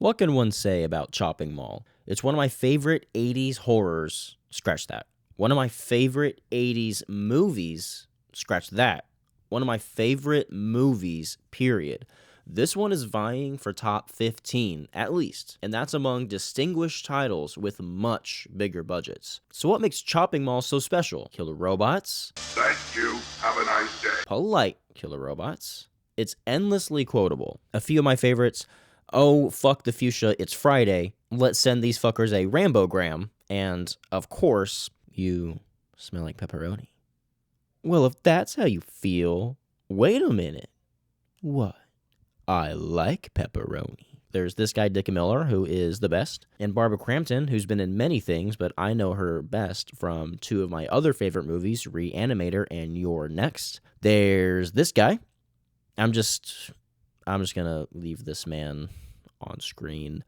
What can one say about Chopping Mall? It's one of my favorite 80s horrors. Scratch that. One of my favorite 80s movies. Scratch that. One of my favorite movies, period. This one is vying for top 15, at least, and that's among distinguished titles with much bigger budgets. So what makes Chopping Mall so special? Killer robots? Thank you. Have a nice day. Polite killer robots. It's endlessly quotable. A few of my favorites: oh, fuck the fuchsia, it's Friday. Let's send these fuckers a Rambogram. And, of course, you smell like pepperoni. Well, if that's how you feel, wait a minute. What? I like pepperoni. There's this guy, Dick Miller, who is the best, and Barbara Crampton, who's been in many things, but I know her best from two of my other favorite movies, Reanimator and You're Next. There's this guy. I'm just gonna leave this man on screen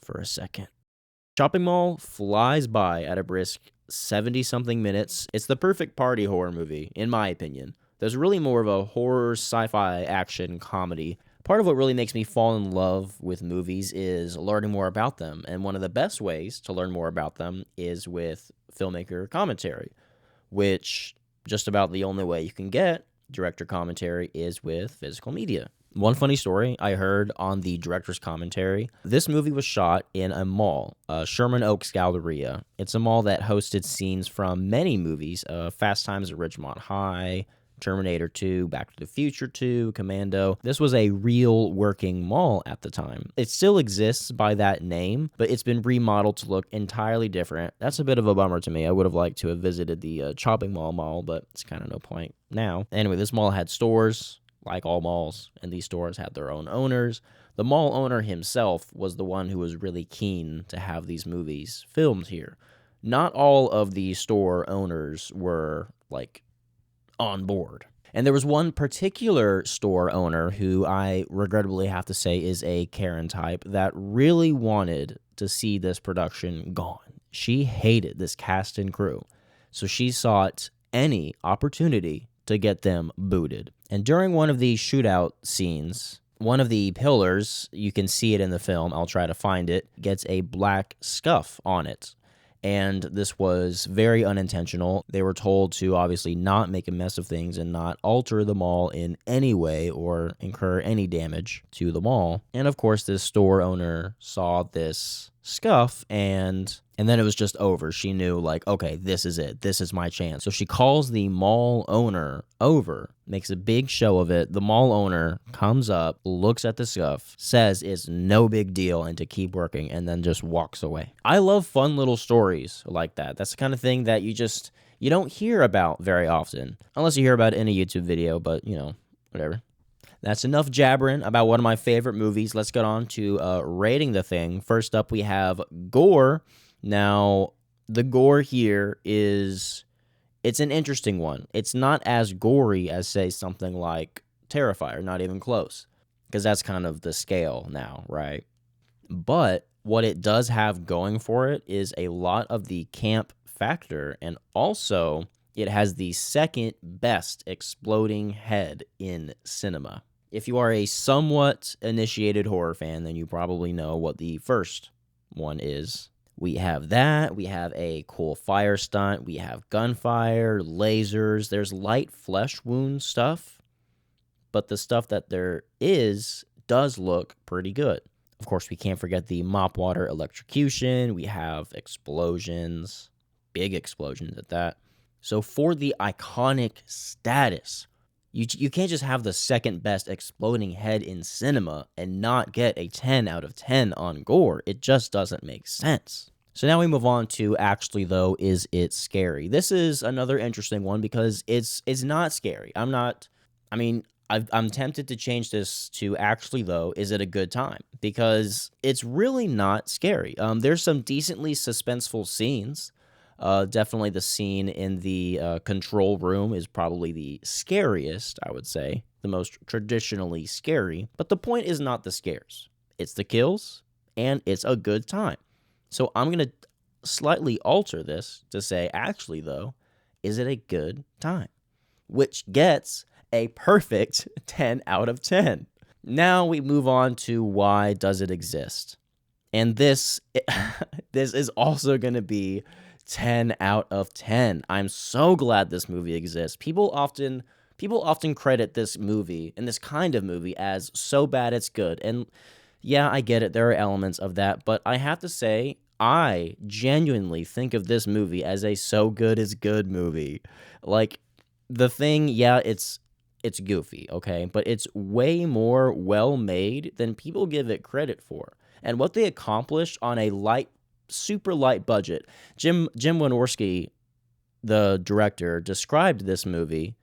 for a second. Chopping Mall flies by at a brisk 70-something minutes. It's the perfect party horror movie, in my opinion. There's really more of a horror, sci-fi, action, comedy. Part of what really makes me fall in love with movies is learning more about them, and one of the best ways to learn more about them is with filmmaker commentary, which just about the only way you can get director commentary is with physical media. One funny story I heard on the director's commentary: this movie was shot in a mall, Sherman Oaks Galleria. It's a mall that hosted scenes from many movies, Fast Times at Ridgemont High, Terminator 2, Back to the Future 2, Commando. This was a real working mall at the time. It still exists by that name, but it's been remodeled to look entirely different. That's a bit of a bummer to me. I would have liked to have visited the Chopping Mall, but it's kind of no point now. Anyway, this mall had stores, like all malls, and these stores had their own owners. The mall owner himself was the one who was really keen to have these movies filmed here. Not all of the store owners were, on board. And there was one particular store owner who I regrettably have to say is a Karen type that really wanted to see this production gone. She hated this cast and crew, so she sought any opportunity to get them booted. And during one of the shootout scenes, one of the pillars, you can see it in the film, I'll try to find it, gets a black scuff on it. And this was very unintentional. They were told to obviously not make a mess of things and not alter the mall in any way or incur any damage to the mall. And of course, this store owner saw this scuff and then it was just over. She knew, okay, this is it. This is my chance. So she calls the mall owner over, makes a big show of it. The mall owner comes up, looks at the scuff, says it's no big deal and to keep working, and then just walks away. I love fun little stories like that. That's the kind of thing that you don't hear about very often, unless you hear about it in a YouTube video, but, whatever. That's enough jabbering about one of my favorite movies. Let's get on to rating the thing. First up, we have gore. Now, the gore here it's an interesting one. It's not as gory as, say, something like Terrifier, not even close, because that's kind of the scale now, right? But what it does have going for it is a lot of the camp factor, and also it has the second best exploding head in cinema. If you are a somewhat initiated horror fan, then you probably know what the first one is. We have that, we have a cool fire stunt, we have gunfire, lasers, there's light flesh wound stuff, but the stuff that there does look pretty good. Of course, we can't forget the mop water electrocution, we have explosions, big explosions at that. So for the iconic status, you can't just have the second best exploding head in cinema and not get a 10 out of 10 on gore. It just doesn't make sense. So now we move on to actually, though, is it scary? This is another interesting one because it's not scary. I'm tempted to change this to actually, though, is it a good time? Because it's really not scary. There's some decently suspenseful scenes. Definitely the scene in the control room is probably the scariest, I would say. The most traditionally scary. But the point is not the scares. It's the kills, and it's a good time. So I'm going to slightly alter this to say, actually, though, is it a good time? Which gets a perfect 10 out of 10. Now we move on to why does it exist? And this this is also going to be 10 out of 10. I'm so glad this movie exists. People often credit this movie and this kind of movie as so bad it's good. And yeah, I get it. There are elements of that, but I have to say I genuinely think of this movie as a so good is good movie. Like The Thing, yeah, it's goofy, okay? But it's way more well made than people give it credit for. And what they accomplished on a super light budget. Jim Wynorski, the director, described this movie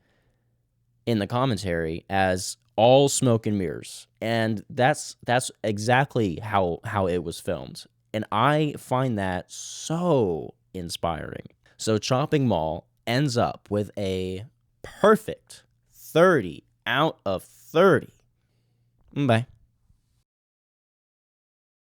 in the commentary as all smoke and mirrors. And that's exactly how it was filmed. And I find that so inspiring. So Chopping Mall ends up with a perfect 30 out of 30. Bye.